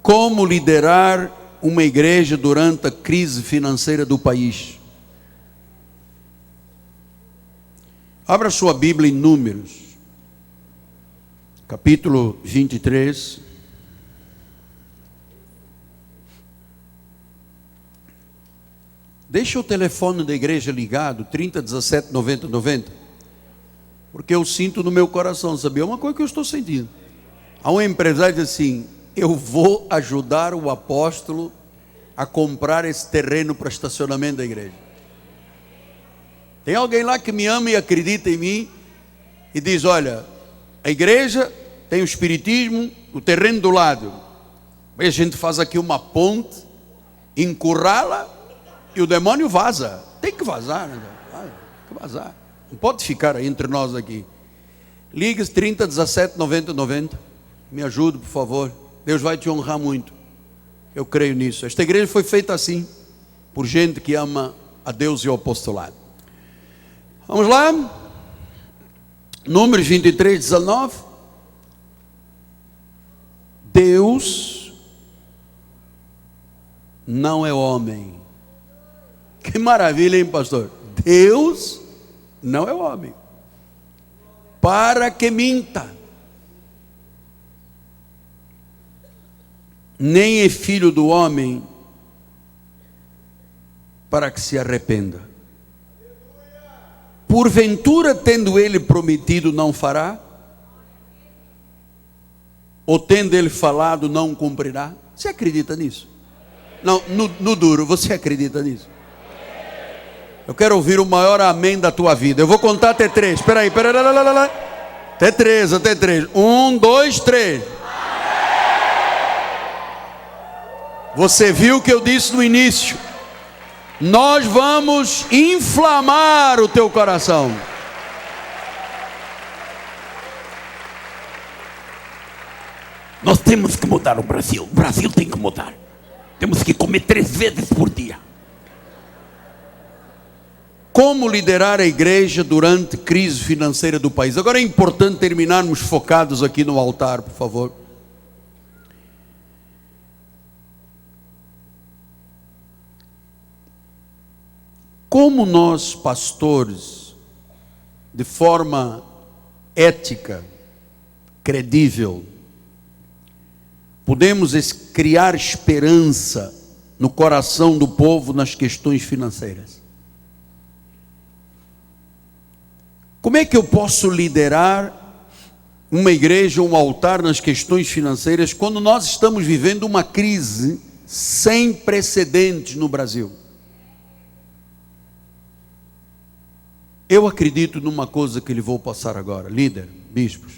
Como liderar uma igreja durante a crise financeira do país? Abra sua Bíblia em Números, capítulo 23. Deixa o telefone da igreja ligado, 30 17 90 90, porque eu sinto no meu coração, sabia? Uma coisa que eu estou sentindo. Há um empresário que diz assim: eu vou ajudar o apóstolo a comprar esse terreno para estacionamento da igreja. Tem alguém lá que me ama e acredita em mim e diz: olha, a igreja tem o espiritismo, o terreno do lado, a gente faz aqui uma ponte, encurrala e o demônio vaza. Tem que vazar, né? Tem que vazar, não pode ficar aí entre nós aqui. Liga 30 17 90 90, me ajude, por favor. Deus vai te honrar muito, eu creio nisso. Esta igreja foi feita assim, por gente que ama a Deus e o apostolado. Vamos lá, Números 23, 19. Deus não é homem. Que maravilha, hein, pastor? Deus não é homem para que minta, nem é filho do homem para que se arrependa. Porventura, tendo ele prometido, não fará? Ou tendo ele falado, não cumprirá? Você acredita nisso? Não, no duro, você acredita nisso? Eu quero ouvir o maior amém da tua vida. Eu vou contar até 3. Espera aí, até 3, até 3. 1, 2, 3. Você viu o que eu disse no início? Nós vamos inflamar o teu coração. Nós temos que mudar o Brasil. O Brasil tem que mudar. Temos que comer 3 vezes por dia. Como liderar a igreja durante a crise financeira do país? Agora é importante terminarmos focados aqui no altar, por favor. Como nós, pastores, de forma ética, credível, podemos criar esperança no coração do povo nas questões financeiras? Como é que eu posso liderar uma igreja, um altar nas questões financeiras, quando nós estamos vivendo uma crise sem precedentes no Brasil? Eu acredito numa coisa que lhe vou passar agora, líder, bispos.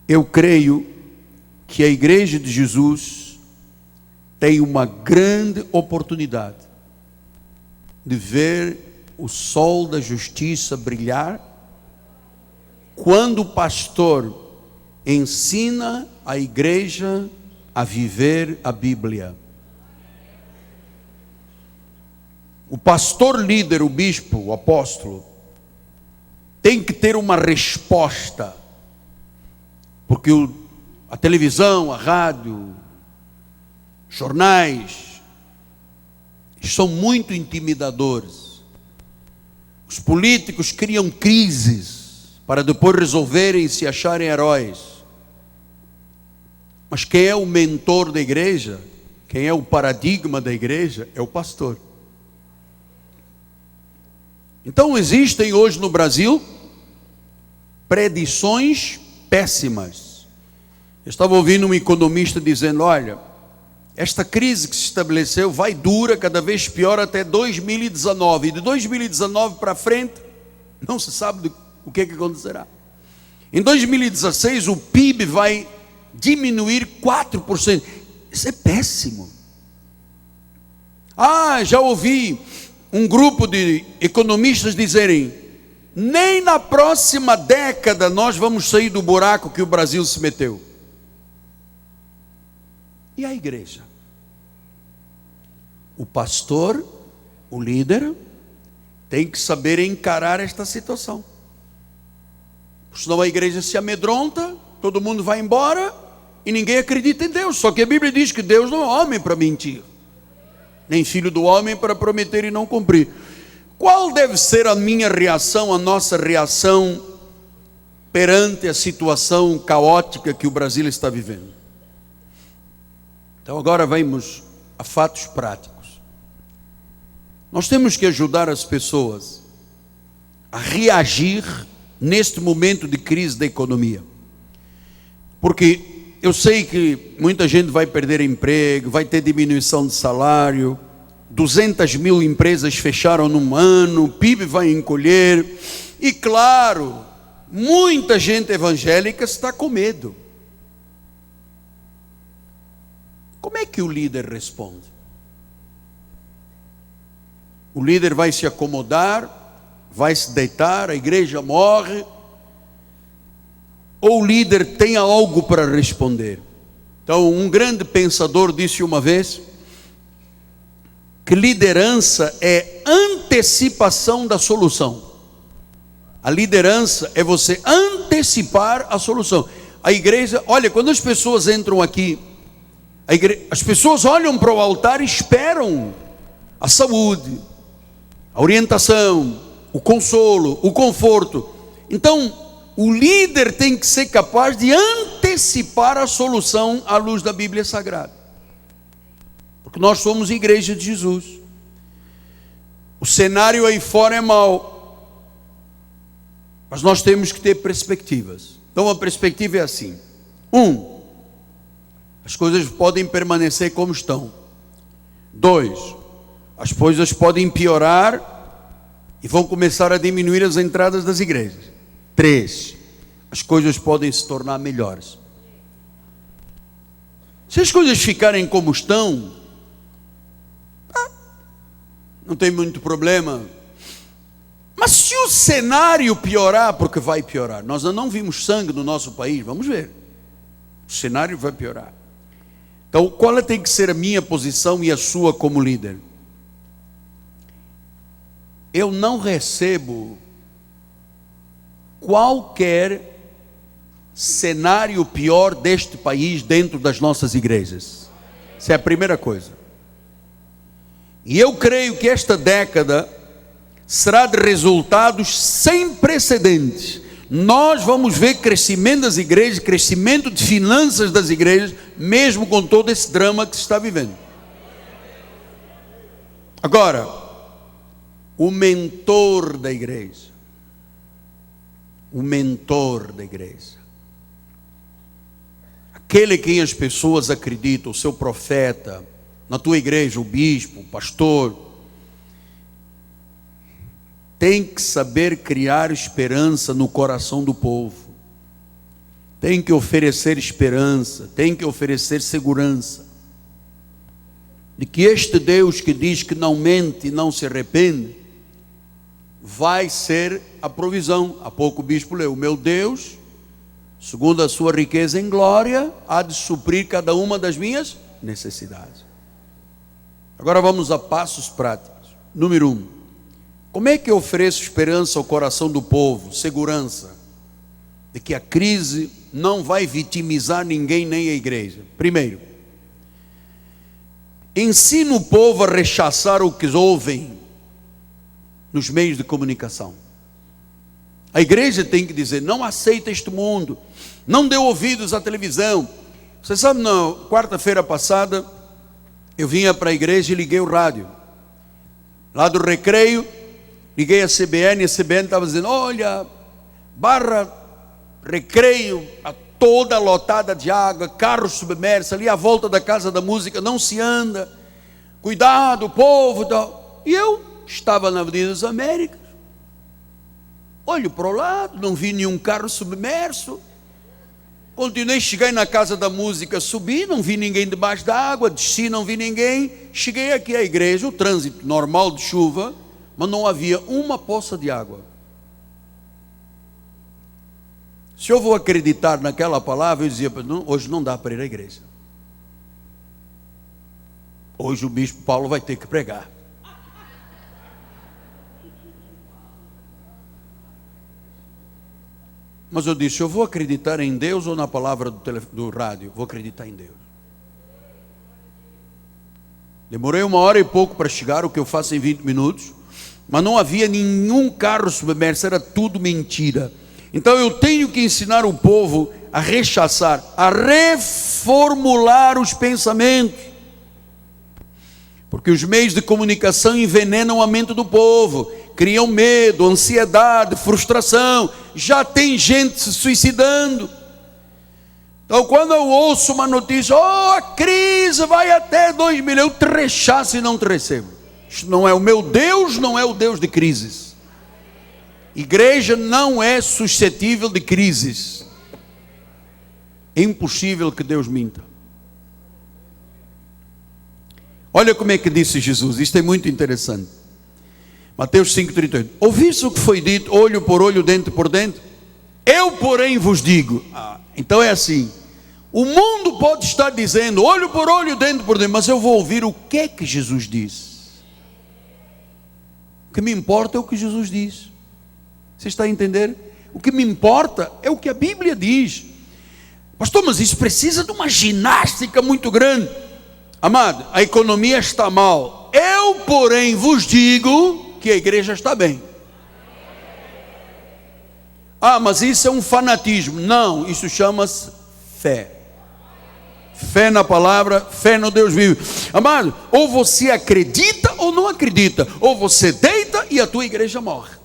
Eu creio que a igreja de Jesus tem uma grande oportunidade de ver o sol da justiça brilhar quando o pastor ensina a igreja a viver a Bíblia. O pastor líder, o bispo, o apóstolo, tem que ter uma resposta, porque a televisão, a rádio, jornais, são muito intimidadores. Os políticos criam crises para depois resolverem e se acharem heróis. Mas quem é o mentor da igreja, quem é o paradigma da igreja, é o pastor. Então existem hoje no Brasil predições péssimas. Eu estava ouvindo um economista dizendo: olha, esta crise que se estabeleceu vai dura cada vez pior até 2019. E de 2019 para frente, não se sabe o que acontecerá. Em 2016 o PIB vai diminuir 4%. Isso é péssimo. Já ouvi um grupo de economistas dizerem: nem na próxima década nós vamos sair do buraco que o Brasil se meteu. E a igreja? O pastor, o líder, tem que saber encarar esta situação. Senão a igreja se amedronta, todo mundo vai embora e ninguém acredita em Deus. Só que a Bíblia diz que Deus não é homem para mentir, nem filho do homem para prometer e não cumprir. Qual deve ser a minha reação, a nossa reação perante a situação caótica que o Brasil está vivendo? Então agora vamos a fatos práticos. Nós temos que ajudar as pessoas a reagir neste momento de crise da economia. Porque eu sei que muita gente vai perder emprego, vai ter diminuição de salário, 200 mil empresas fecharam num ano, o PIB vai encolher, e claro, muita gente evangélica está com medo. Como é que o líder responde? O líder vai se acomodar, vai se deitar, a igreja morre, ou o líder tem algo para responder? Então, um grande pensador disse uma vez que liderança é antecipação da solução. A liderança é você antecipar a solução. A igreja, olha, quando as pessoas entram aqui, as pessoas olham para o altar e esperam a saúde, a orientação, o consolo, o conforto. Então, o líder tem que ser capaz de antecipar a solução à luz da Bíblia Sagrada. Porque nós somos igreja de Jesus. O cenário aí fora é mau, mas nós temos que ter perspectivas. Então a perspectiva é assim: as coisas podem permanecer como estão. 2, as coisas podem piorar e vão começar a diminuir as entradas das igrejas. 3, as coisas podem se tornar melhores. Se as coisas ficarem como estão, não tem muito problema. Mas se o cenário piorar, porque vai piorar, nós ainda não vimos sangue no nosso país, vamos ver, o cenário vai piorar. Então, qual tem que ser a minha posição e a sua como líder? Eu não recebo qualquer cenário pior deste país dentro das nossas igrejas. Essa é a primeira coisa. E eu creio que esta década será de resultados sem precedentes. Nós vamos ver crescimento das igrejas, crescimento de finanças das igrejas, mesmo com todo esse drama que se está vivendo. Agora, o mentor da igreja, aquele em quem as pessoas acreditam, o seu profeta, na tua igreja, o bispo, o pastor, tem que saber criar esperança no coração do povo, tem que oferecer esperança, tem que oferecer segurança, de que este Deus que diz que não mente e não se arrepende, vai ser a provisão. Há pouco o bispo leu: o meu Deus, segundo a sua riqueza em glória, há de suprir cada uma das minhas necessidades. Agora vamos a passos práticos. Número 1, como é que eu ofereço esperança ao coração do povo, segurança, de que a crise não vai vitimizar ninguém, nem a igreja? Primeiro, ensina o povo a rechaçar o que ouvem nos meios de comunicação. A igreja tem que dizer: não aceita este mundo, não dê ouvidos à televisão. Você sabe, na quarta-feira passada, eu vinha para a igreja e liguei o rádio. Lá do Recreio, liguei a CBN, e a CBN estava dizendo: olha, Barra Recreio, toda lotada de água, carros submersos, ali à volta da Casa da Música não se anda, cuidado, povo, tal. E eu estava na Avenida das Américas, olho para o lado, não vi nenhum carro submerso. Continuei, cheguei na Casa da Música, subi, não vi ninguém debaixo da água, desci, não vi ninguém. Cheguei aqui à igreja, o trânsito normal de chuva, mas não havia uma poça de água. Se eu vou acreditar naquela palavra, eu dizia: hoje não dá para ir à igreja. Hoje o bispo Paulo vai ter que pregar. Mas eu disse, eu vou acreditar em Deus ou na palavra do rádio? Vou acreditar em Deus. Demorei 1h e pouco para chegar, o que eu faço em 20 minutos. Mas não havia nenhum carro submerso, era tudo mentira. Então eu tenho que ensinar o povo a rechaçar, a reformular os pensamentos. Porque os meios de comunicação envenenam a mente do povo, criam medo, ansiedade, frustração. Já tem gente se suicidando. Então quando eu ouço uma notícia, a crise vai até 2 mil, eu te rechaço e não te recebo. Isto não é o meu Deus, não é o Deus de crises. Igreja não é suscetível de crises. É impossível que Deus minta. Olha como é que disse Jesus, isto é muito interessante. Mateus 5,38. Ouviste o que foi dito, olho por olho, dente por dente? Eu, porém, vos digo. Então é assim. O mundo pode estar dizendo, olho por olho, dente por dente, mas eu vou ouvir o que é que Jesus diz. O que me importa é o que Jesus diz. Você está a entender? O que me importa é o que a Bíblia diz. Pastor, mas isso precisa de uma ginástica muito grande. Amado, a economia está mal. Eu, porém, vos digo que a igreja está bem. Mas isso é um fanatismo. Não, isso chama-se fé. Fé na palavra, fé no Deus vivo. Amado, ou você acredita ou não acredita. Ou você deita e a tua igreja morre.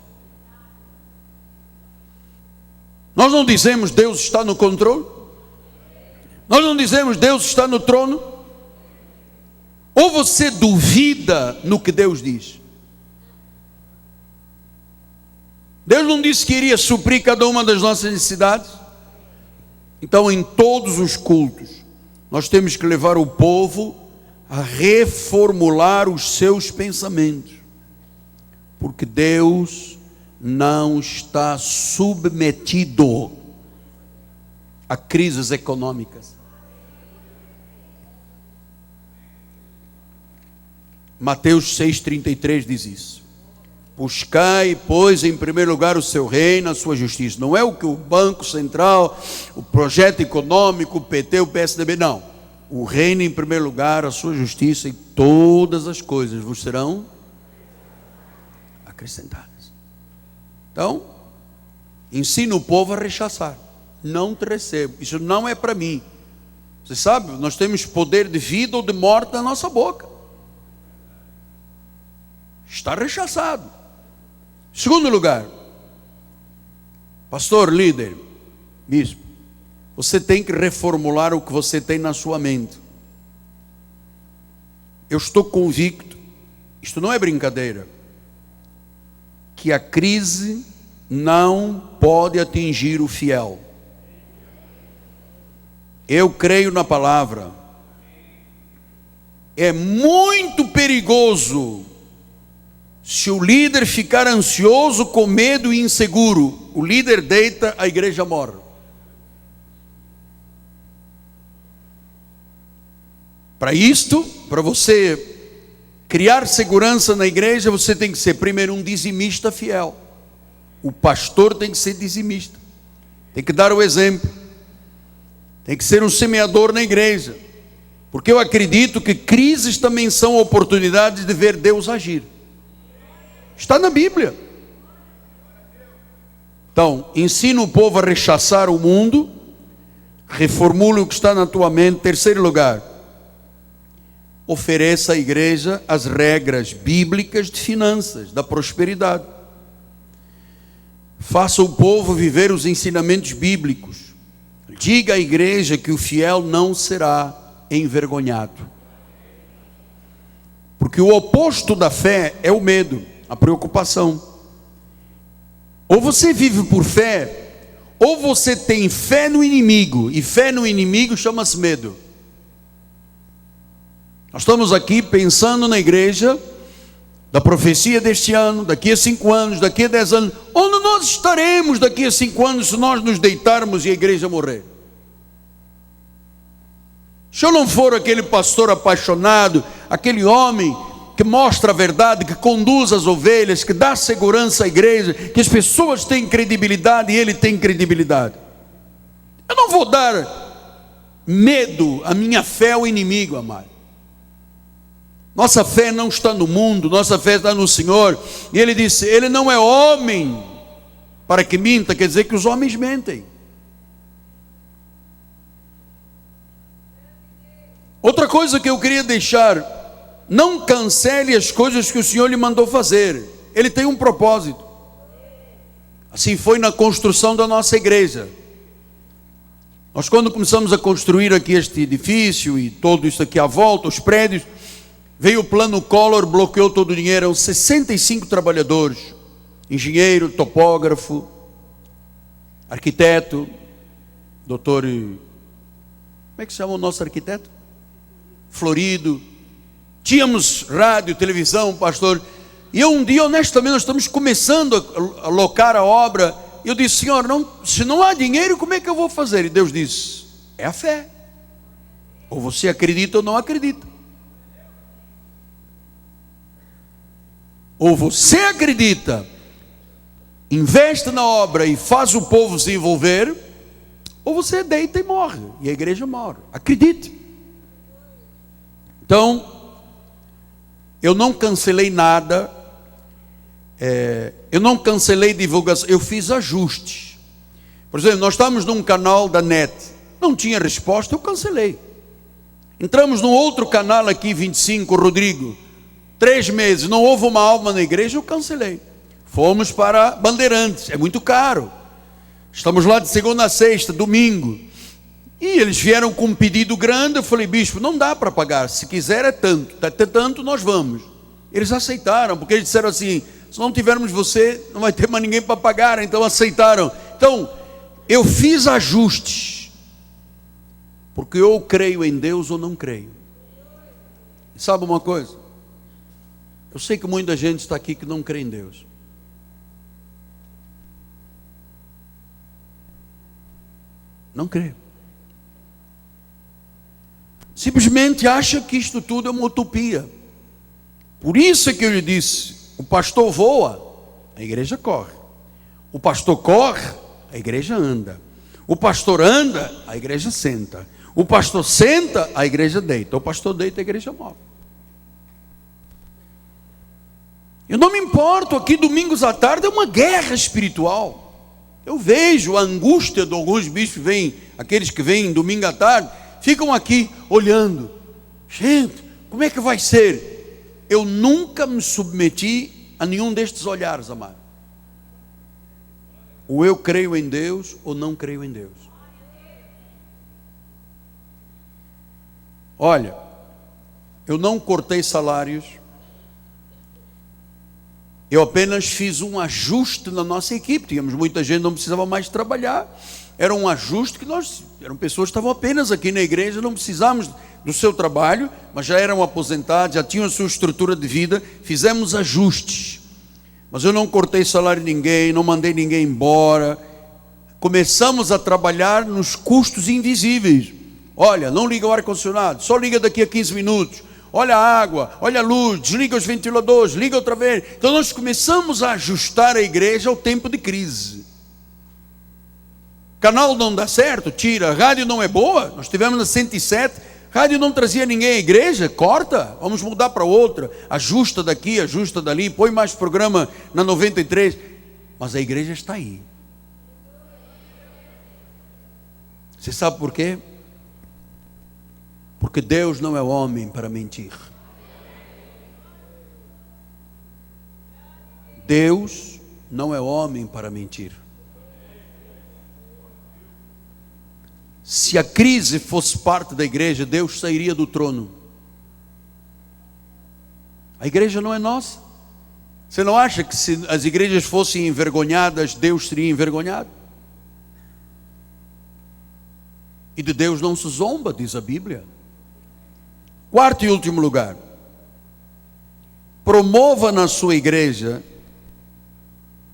Nós não dizemos Deus está no controle? Nós não dizemos Deus está no trono? Ou você duvida no que Deus diz? Deus não disse que iria suprir cada uma das nossas necessidades? Então em todos os cultos nós temos que levar o povo a reformular os seus pensamentos. Porque Deus não está submetido a crises econômicas. Mateus 6,33 diz isso. Buscai, pois, em primeiro lugar o seu reino, a sua justiça. Não é o que o Banco Central, o projeto econômico, o PT, o PSDB, não. O reino em primeiro lugar, a sua justiça, e todas as coisas vos serão acrescentadas. Então, ensina o povo a rechaçar. Não te recebo. Isso não é para mim. Você sabe, nós temos poder de vida ou de morte na nossa boca. Está rechaçado. Segundo lugar, pastor, líder, bispo, você tem que reformular o que você tem na sua mente. Eu estou convicto, isto não é brincadeira, que a crise não pode atingir o fiel. Eu creio na palavra. É muito perigoso se o líder ficar ansioso, com medo e inseguro. O líder deita, a igreja morre. Para isto, para você criar segurança na igreja, você tem que ser primeiro um dizimista fiel. O pastor tem que ser dizimista. Tem que dar o exemplo. Tem que ser um semeador na igreja. Porque eu acredito que crises também são oportunidades de ver Deus agir. Está na Bíblia. Então, ensina o povo a rechaçar o mundo. Reformula o que está na tua mente. Terceiro lugar, ofereça à igreja as regras bíblicas de finanças, da prosperidade. Faça o povo viver os ensinamentos bíblicos. Diga à igreja que o fiel não será envergonhado. Porque o oposto da fé é o medo, a preocupação. Ou você vive por fé, ou você tem fé no inimigo, e fé no inimigo chama-se medo. Nós estamos aqui pensando na igreja, da profecia deste ano, daqui a 5 anos, daqui a 10 anos. Onde nós estaremos daqui a 5 anos se nós nos deitarmos e a igreja morrer? Se eu não for aquele pastor apaixonado, aquele homem que mostra a verdade, que conduz as ovelhas, que dá segurança à igreja, que as pessoas têm credibilidade e ele tem credibilidade. Eu não vou dar medo à minha fé ao inimigo, amado. Nossa fé não está no mundo, nossa fé está no Senhor. E ele disse, ele não é homem para que minta, quer dizer que os homens mentem. Outra coisa que eu queria deixar, não cancele as coisas que o Senhor lhe mandou fazer. Ele tem um propósito. Assim foi na construção da nossa igreja. Nós, quando começamos a construir aqui este edifício e todo isso aqui à volta, os prédios, veio o plano Collor, bloqueou todo o dinheiro. Eram 65 trabalhadores, engenheiro, topógrafo, arquiteto, doutor, como é que se chama o nosso arquiteto? Florido. Tínhamos rádio, televisão, pastor. E eu um dia, honestamente, nós estamos começando a alocar a obra. Eu disse, Senhor, se não há dinheiro, como é que eu vou fazer? E Deus disse, é a fé. Ou você acredita ou não acredita. Ou você acredita, investe na obra e faz o povo se envolver, ou você deita e morre, e a igreja morre. Acredite. Então, eu não cancelei nada, eu não cancelei divulgação, eu fiz ajustes. Por exemplo, nós estamos num canal da NET, não tinha resposta, eu cancelei. Entramos num outro canal aqui, 25, Rodrigo, 3 meses, não houve uma alma na igreja, eu cancelei. Fomos para Bandeirantes, é muito caro. Estamos lá de segunda a sexta, domingo. E eles vieram com um pedido grande, eu falei, bispo, não dá para pagar, se quiser é tanto, até tanto nós vamos. Eles aceitaram, porque eles disseram assim, se não tivermos você, não vai ter mais ninguém para pagar, então aceitaram. Então, eu fiz ajustes, porque eu creio em Deus ou não creio. E sabe uma coisa? Eu sei que muita gente está aqui que não crê em Deus. Não crê. Simplesmente acha que isto tudo é uma utopia. Por isso é que eu lhe disse, o pastor voa, a igreja corre. O pastor corre, a igreja anda. O pastor anda, a igreja senta. O pastor senta, a igreja deita. O pastor deita, a igreja morre. Eu não me importo, aqui domingos à tarde é uma guerra espiritual. Eu vejo a angústia de alguns bispos, aqueles que vêm domingo à tarde, ficam aqui olhando. Gente, como é que vai ser? Eu nunca me submeti a nenhum destes olhares, amado. Ou eu creio em Deus, ou não creio em Deus. Olha, eu não cortei salários. Eu apenas fiz um ajuste na nossa equipe. Tínhamos muita gente que não precisava mais trabalhar. Era um ajuste que eram pessoas que estavam apenas aqui na igreja, não precisávamos do seu trabalho, mas já eram aposentados, já tinham a sua estrutura de vida. Fizemos ajustes. Mas eu não cortei salário de ninguém, não mandei ninguém embora. Começamos a trabalhar nos custos invisíveis. Olha, não liga o ar-condicionado, só liga daqui a 15 minutos. Olha a água, olha a luz, desliga os ventiladores, liga outra vez. Então nós começamos a ajustar a igreja ao tempo de crise. Canal não dá certo, tira. Rádio não é boa, nós tivemos na 107, rádio não trazia ninguém à igreja, corta, vamos mudar para outra. Ajusta daqui, ajusta dali, põe mais programa na 93. Mas a igreja está aí. Você sabe por quê? Porque Deus não é homem para mentir. Deus não é homem para mentir. Se a crise fosse parte da igreja, Deus sairia do trono. A igreja não é nossa. Você não acha que se as igrejas fossem envergonhadas, Deus seria envergonhado? E de Deus não se zomba, diz a Bíblia. Quarto e último lugar, promova na sua igreja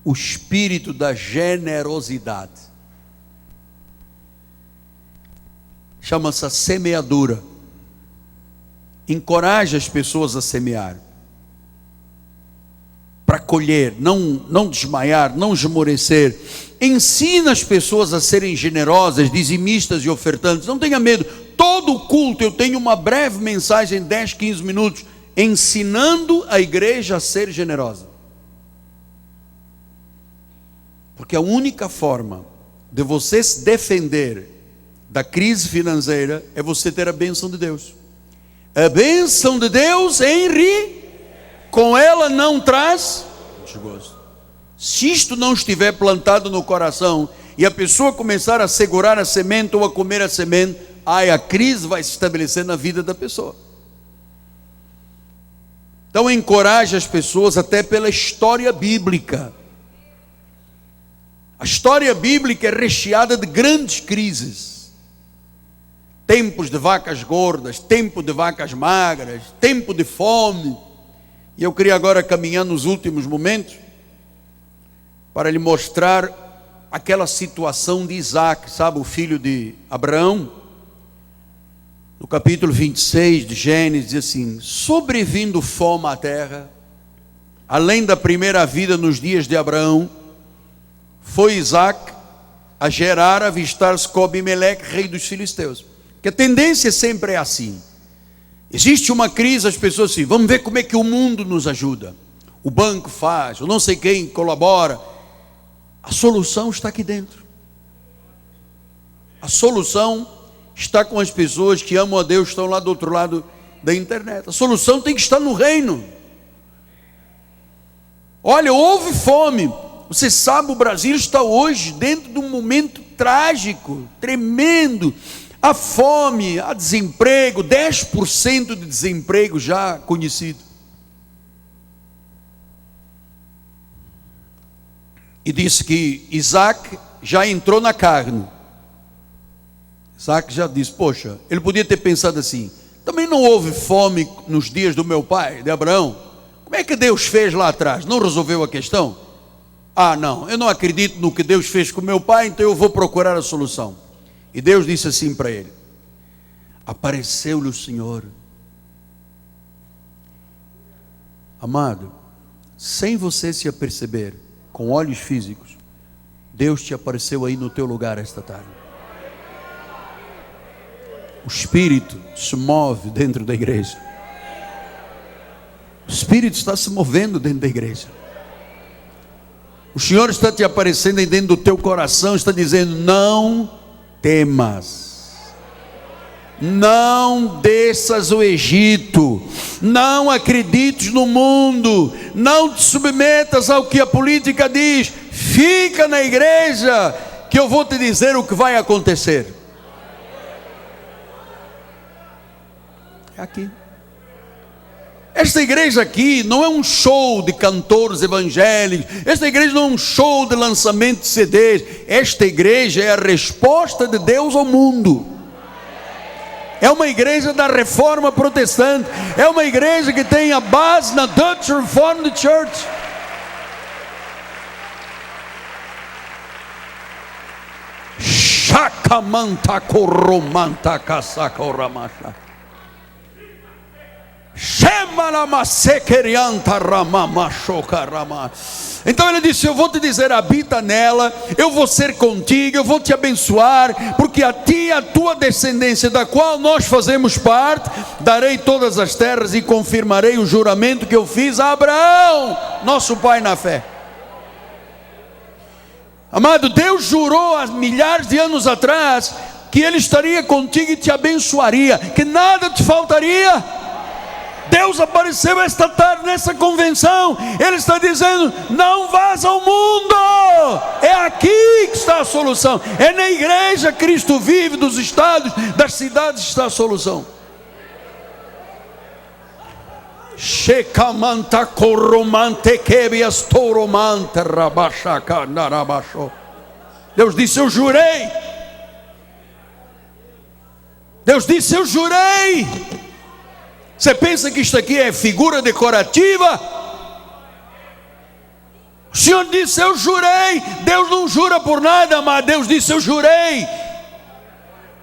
o espírito da generosidade. Chama-se a semeadura. Encoraje as pessoas a semear. para colher, não desmaiar, não esmorecer. Ensina as pessoas a serem generosas, dizimistas e ofertantes. Não tenha medo. Todo culto eu tenho uma breve mensagem, 10, 15 minutos, ensinando a igreja a ser generosa. Porque a única forma de você se defender da crise financeira é você ter a bênção de Deus. A bênção de Deus com ela não traz desgosto. Se isto não estiver plantado no coração e a pessoa começar a segurar a semente ou a comer a semente, a crise vai se estabelecer na vida da pessoa. Então encoraje as pessoas até pela história bíblica. A história bíblica é recheada de grandes crises. Tempos de vacas gordas, tempo de vacas magras, tempo de fome. E eu queria agora caminhar nos últimos momentos para lhe mostrar aquela situação de Isaac, sabe, o filho de Abraão. No capítulo 26 de Gênesis diz assim: sobrevindo fome à terra, além da primeira vida nos dias de Abraão, foi Isaac a Gerar avistar-se com Abimeleque, rei dos filisteus. Que a tendência sempre é assim. Existe uma crise, as pessoas assim, vamos ver como é que o mundo nos ajuda. O banco faz, ou não sei quem colabora. A solução está aqui dentro. A solução está com as pessoas que amam a Deus, estão lá do outro lado da internet. A solução tem que estar no reino. Olha, houve fome. Você sabe, o Brasil está hoje dentro de um momento trágico, tremendo. Há fome, há desemprego, 10% de desemprego já conhecido. E disse que Isaac já entrou na carne. Isaac já disse, poxa, ele podia ter pensado assim, também não houve fome nos dias do meu pai, de Abraão? Como é que Deus fez lá atrás? Não resolveu a questão? Ah, não, eu não acredito no que Deus fez com meu pai, então eu vou procurar a solução. E Deus disse assim para ele: apareceu-lhe o Senhor. Amado, sem você se aperceber, com olhos físicos, Deus te apareceu aí no teu lugar esta tarde. O Espírito se move dentro da igreja. O Espírito está se movendo dentro da igreja. O Senhor está te aparecendo aí dentro do teu coração, está dizendo: não temas, não desças o Egito, não acredites no mundo, não te submetas ao que a política diz, fica na igreja, que eu vou te dizer o que vai acontecer. É aqui. Esta igreja aqui não é um show de cantores evangélicos. Esta igreja não é um show de lançamento de CDs. Esta igreja é a resposta de Deus ao mundo. É uma igreja da reforma protestante. É uma igreja que tem a base na Dutch Reformed Church. Shakamanta koromanta kasaka oramasha. Então ele disse: eu vou te dizer, habita nela, eu vou ser contigo, eu vou te abençoar, porque a ti e a tua descendência, da qual nós fazemos parte, darei todas as terras e confirmarei o juramento que eu fiz a Abraão, nosso pai na fé. Amado, Deus jurou há milhares de anos atrás que Ele estaria contigo e te abençoaria, que nada te faltaria. Deus apareceu esta tarde nessa convenção. Ele está dizendo: não vás ao mundo, é aqui que está a solução. É na igreja Cristo vive, dos estados, das cidades está a solução. Deus disse: eu jurei. Deus disse: eu jurei. Você pensa que isto aqui é figura decorativa? O Senhor disse: eu jurei. Deus não jura por nada, mas Deus disse: eu jurei.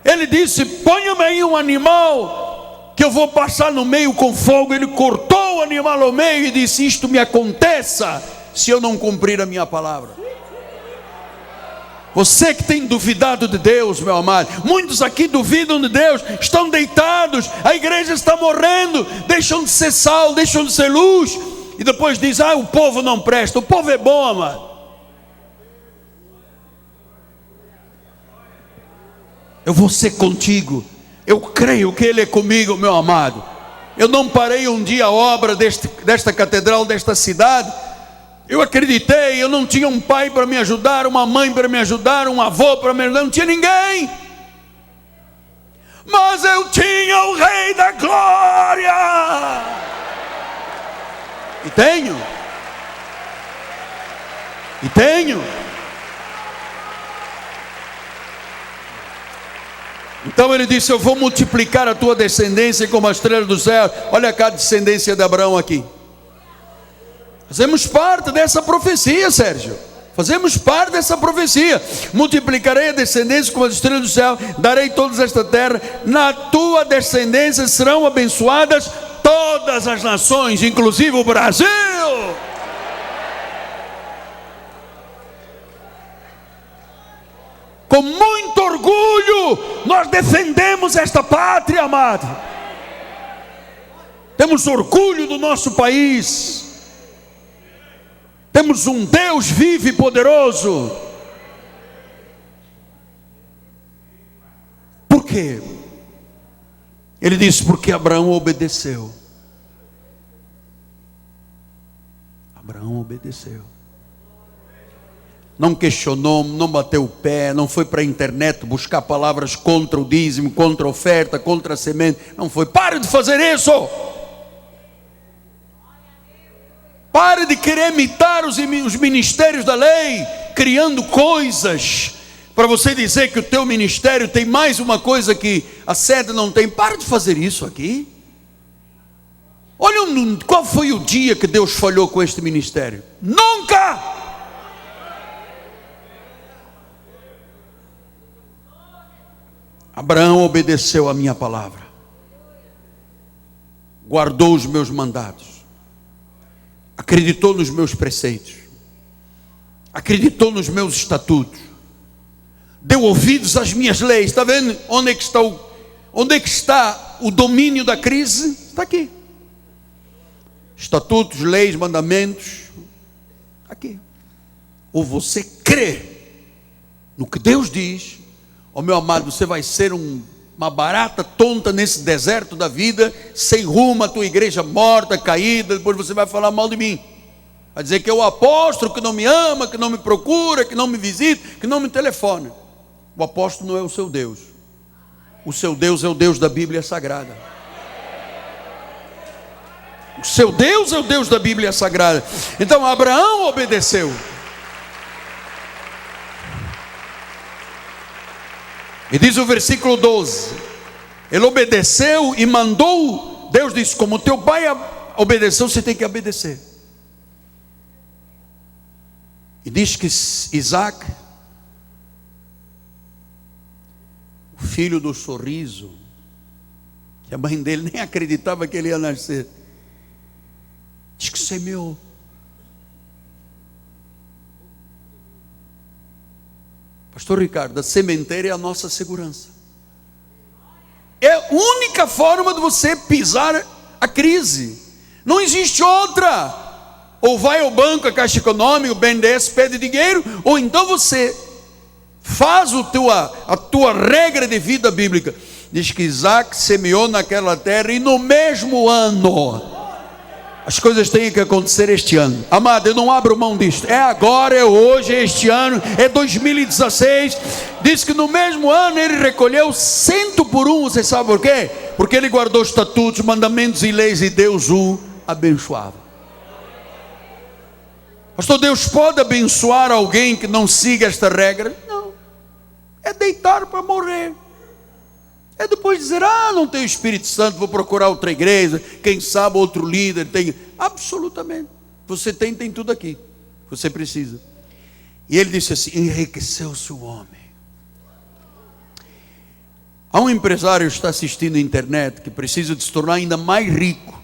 Ele disse: ponha-me aí um animal que eu vou passar no meio com fogo. Ele cortou o o animal ao meio e disse: isto me aconteça se eu não cumprir a minha palavra. Você que tem duvidado de Deus, meu amado, muitos aqui duvidam de Deus, estão deitados, a igreja está morrendo, deixam de ser sal, deixam de ser luz, e depois diz: o povo não presta. O povo é bom, amado. Eu vou ser contigo, eu creio que Ele é comigo, meu amado. Eu não parei um dia a obra desta catedral, desta cidade. Eu acreditei, eu não tinha um pai para me ajudar, uma mãe para me ajudar, um avô para me ajudar, não tinha ninguém. Mas eu tinha o Rei da Glória. E tenho. Então ele disse: eu vou multiplicar a tua descendência como a estrela do céu. Olha cá a descendência de Abraão aqui. Fazemos parte dessa profecia, Sérgio. Fazemos parte dessa profecia. Multiplicarei a descendência como as estrelas do céu, darei todas esta terra. Na tua descendência serão abençoadas todas as nações, inclusive o Brasil. Com muito orgulho, nós defendemos esta pátria, amado. Temos orgulho do nosso país. Temos um Deus vivo e poderoso. Por quê? Ele disse: porque Abraão obedeceu. Abraão obedeceu. Não questionou, não bateu o pé, não foi para a internet buscar palavras contra o dízimo, contra a oferta, contra a semente. Não foi. Pare de fazer isso. Pare de querer imitar os ministérios da lei, criando coisas para você dizer que o teu ministério tem mais uma coisa que a sede não tem. Pare de fazer isso aqui. Olha, qual foi o dia que Deus falhou com este ministério? Nunca! Abraão obedeceu a minha palavra, guardou os meus mandatos, acreditou nos meus preceitos, acreditou nos meus estatutos, deu ouvidos às minhas leis. Está vendo onde é que está o domínio da crise? Está aqui. Estatutos, leis, mandamentos, aqui. Ou você crê no que Deus diz, meu amado, você vai ser uma barata tonta nesse deserto da vida, sem rumo, a tua igreja morta, caída. Depois você vai falar mal de mim, vai dizer que é o apóstolo que não me ama, que não me procura, que não me visita, que não me telefona. O apóstolo não é o seu Deus. O seu Deus é o Deus da Bíblia Sagrada. O seu Deus é o Deus da Bíblia Sagrada. Então Abraão obedeceu. E diz o versículo 12: ele obedeceu e mandou. Deus disse: como teu pai obedeceu, você tem que obedecer. E diz que Isaac, o filho do sorriso, que a mãe dele nem acreditava que ele ia nascer, diz que semeou. Pastor Ricardo, a sementeira é a nossa segurança. É a única forma de você pisar a crise. Não existe outra. Ou vai ao banco, a Caixa Econômica, o BNDES pede dinheiro, ou então você faz a tua regra de vida bíblica. Diz que Isaac semeou naquela terra e no mesmo ano, as coisas têm que acontecer este ano. Amado, eu não abro mão disto. É agora, é hoje, é este ano, é 2016. Diz que no mesmo ano ele recolheu 100 por 1. Você sabe por quê? Porque ele guardou estatutos, mandamentos e leis, e Deus o abençoava. Pastor, Deus pode abençoar alguém que não siga esta regra? Não. É deitar para morrer. É depois dizer: não tenho Espírito Santo, vou procurar outra igreja, quem sabe outro líder. Tem. Absolutamente. Você tem tudo aqui. Você precisa. E ele disse assim: enriqueceu-se o homem. Há um empresário que está assistindo a internet, que precisa de se tornar ainda mais rico.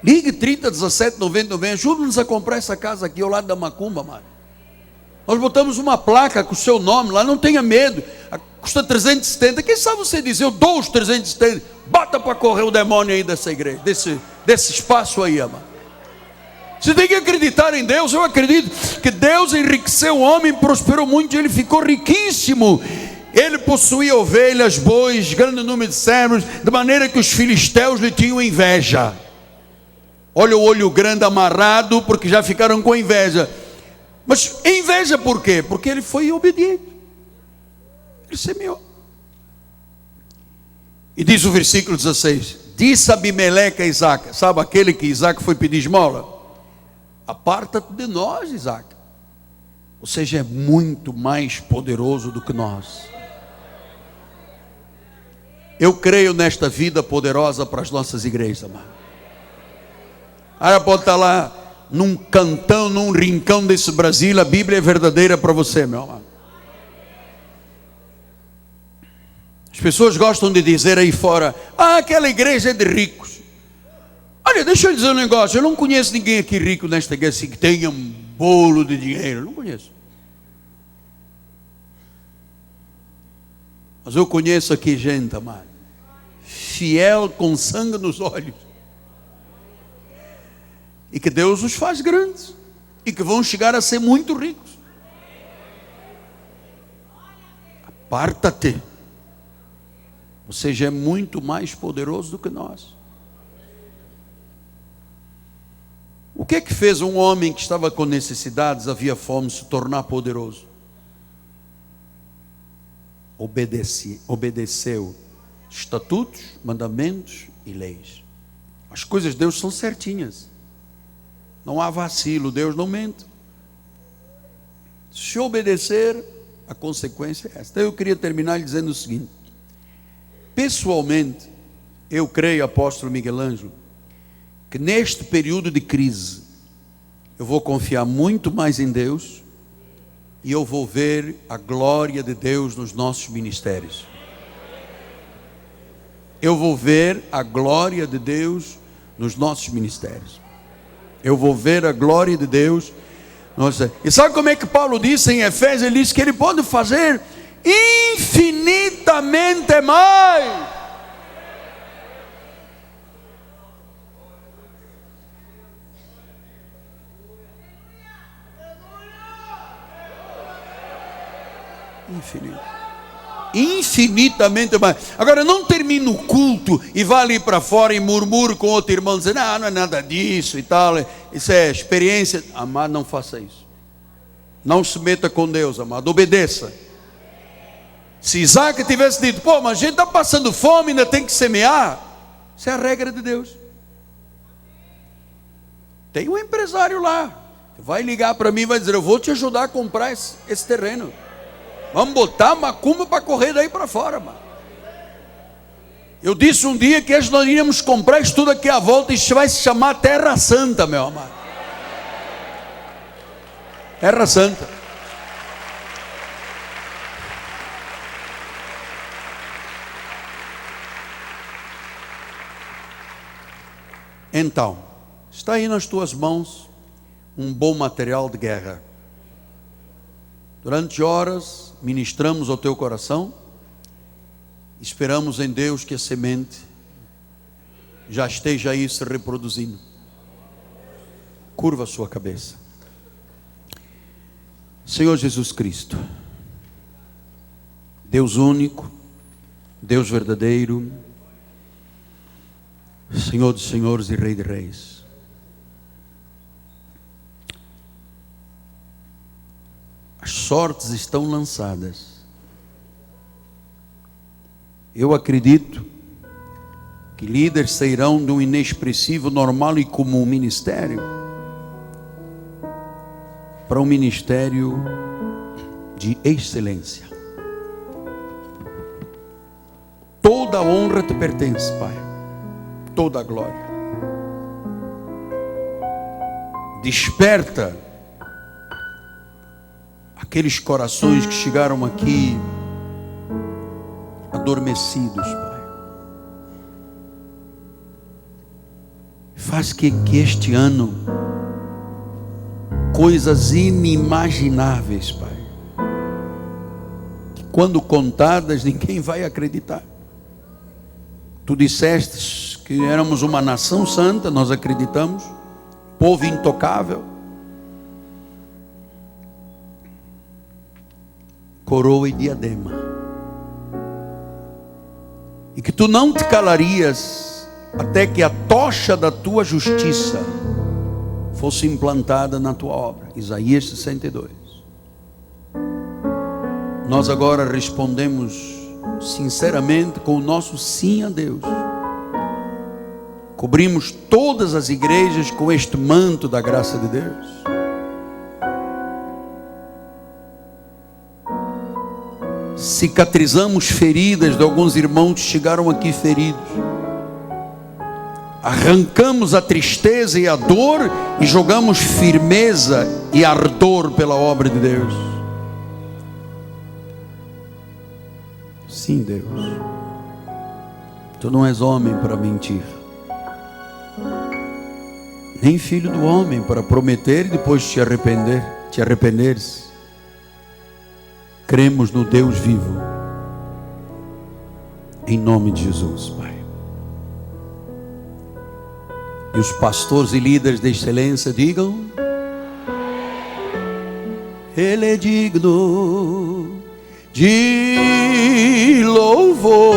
Ligue 30 17 99, ajuda-nos a comprar essa casa aqui ao lado da Macumba, mano. Nós botamos uma placa com o seu nome lá, não tenha medo. Custa 370. Quem sabe você diz, eu dou os 370. Bota para correr o demônio aí dessa igreja, desse espaço aí, amado. Você tem que acreditar em Deus. Eu acredito que Deus enriqueceu o homem, prosperou muito, ele ficou riquíssimo. Ele possuía ovelhas, bois, grande número de servos, de maneira que os filisteus lhe tinham inveja. Olha o olho grande amarrado, porque já ficaram com inveja. Mas inveja por quê? Porque ele foi obediente. Ele semeou. E diz o versículo 16: disse Abimeleque a Isaac, sabe aquele que Isaac foi pedir esmola? Aparta-te de nós, Isaac. Ou seja, é muito mais poderoso do que nós. Eu creio nesta vida poderosa para as nossas igrejas, amado. Ela pode estar lá num cantão, num rincão desse Brasil, a Bíblia é verdadeira para você, meu amado. As pessoas gostam de dizer aí fora, aquela igreja é de ricos. Olha, deixa eu dizer um negócio, eu não conheço ninguém aqui rico nesta igreja assim, que tenha um bolo de dinheiro, não conheço. Mas eu conheço aqui gente, amado, fiel com sangue nos olhos. E que Deus os faz grandes. E que vão chegar a ser muito ricos. Aparta-te. Ou seja, é muito mais poderoso do que nós. O que é que fez um homem que estava com necessidades, havia fome, se tornar poderoso? Obedeceu estatutos, mandamentos e leis. As coisas de Deus são certinhas. Não há vacilo, Deus não mente. Se obedecer, a consequência é essa. Então eu queria terminar dizendo o seguinte: pessoalmente, eu creio, apóstolo Miguel Ângelo, que neste período de crise, eu vou confiar muito mais em Deus e eu vou ver a glória de Deus nos nossos ministérios. Eu vou ver a glória de Deus nos nossos ministérios. Eu vou ver a glória de Deus. Nossa. E sabe como é que Paulo disse em Efésios? Ele disse que ele pode fazer infinitamente mais. Infinitamente mais. Agora não termina o culto e vá ali para fora e murmura com outro irmão dizendo, não é nada disso e tal, isso é experiência. Amado, não faça isso. Não se meta com Deus, amado, obedeça. Se Isaac tivesse dito, mas a gente está passando fome, ainda tem que semear, isso é a regra de Deus. Tem um empresário lá, vai ligar para mim e vai dizer, eu vou te ajudar a comprar esse terreno. Vamos botar macumba para correr daí para fora, mano. Eu disse um dia que nós iríamos comprar isso tudo aqui à volta. Isso vai se chamar Terra Santa, meu amado. Terra Santa. Então, está aí nas tuas mãos um bom material de guerra. Durante horas ministramos ao teu coração, esperamos em Deus que a semente já esteja aí se reproduzindo. Curva a sua cabeça. Senhor Jesus Cristo, Deus único, Deus verdadeiro, Senhor dos senhores e Rei de reis, as sortes estão lançadas. Eu acredito que líderes sairão de um inexpressivo, normal e comum ministério para um ministério de excelência. Toda a honra te pertence, Pai. Toda a glória. Desperta aqueles corações que chegaram aqui adormecidos, Pai. Faz que este ano coisas inimagináveis, Pai, que quando contadas ninguém vai acreditar. Tu disseste que éramos uma nação santa, nós acreditamos, povo intocável, coroa e diadema, e que tu não te calarias até que a tocha da tua justiça fosse implantada na tua obra. Isaías 62. Nós agora respondemos sinceramente com o nosso sim a Deus. Cobrimos todas as igrejas com este manto da graça de Deus. Cicatrizamos feridas de alguns irmãos que chegaram aqui feridos. Arrancamos a tristeza e a dor e jogamos firmeza e ardor pela obra de Deus. Sim, Deus, tu não és homem para mentir, nem filho do homem para prometer e depois te arrependeres. Cremos no Deus vivo, em nome de Jesus, Pai. E os pastores e líderes de excelência digam: Ele é digno de louvor,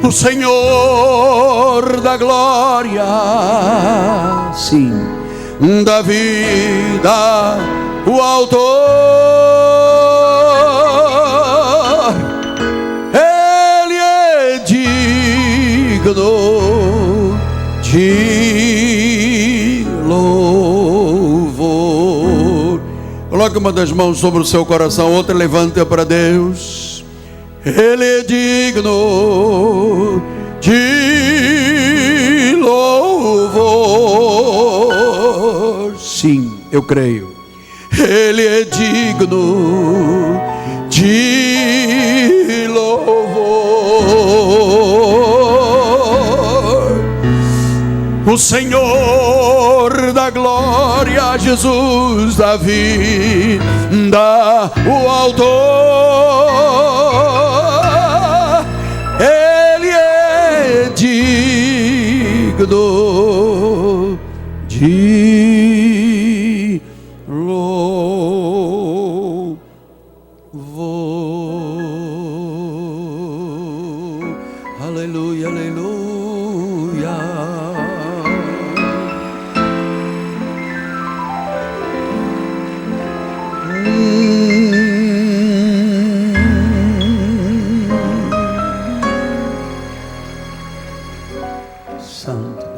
o Senhor da glória, sim, da vida, o autor, Ele é digno de louvor. Coloque uma das mãos sobre o seu coração, outra levante para Deus. Ele é digno de louvor. Sim, eu creio. Ele é digno de louvor. O Senhor da glória, Jesus da vida, o autor, Ele é digno de louvor. Aleluia, aleluia. Santo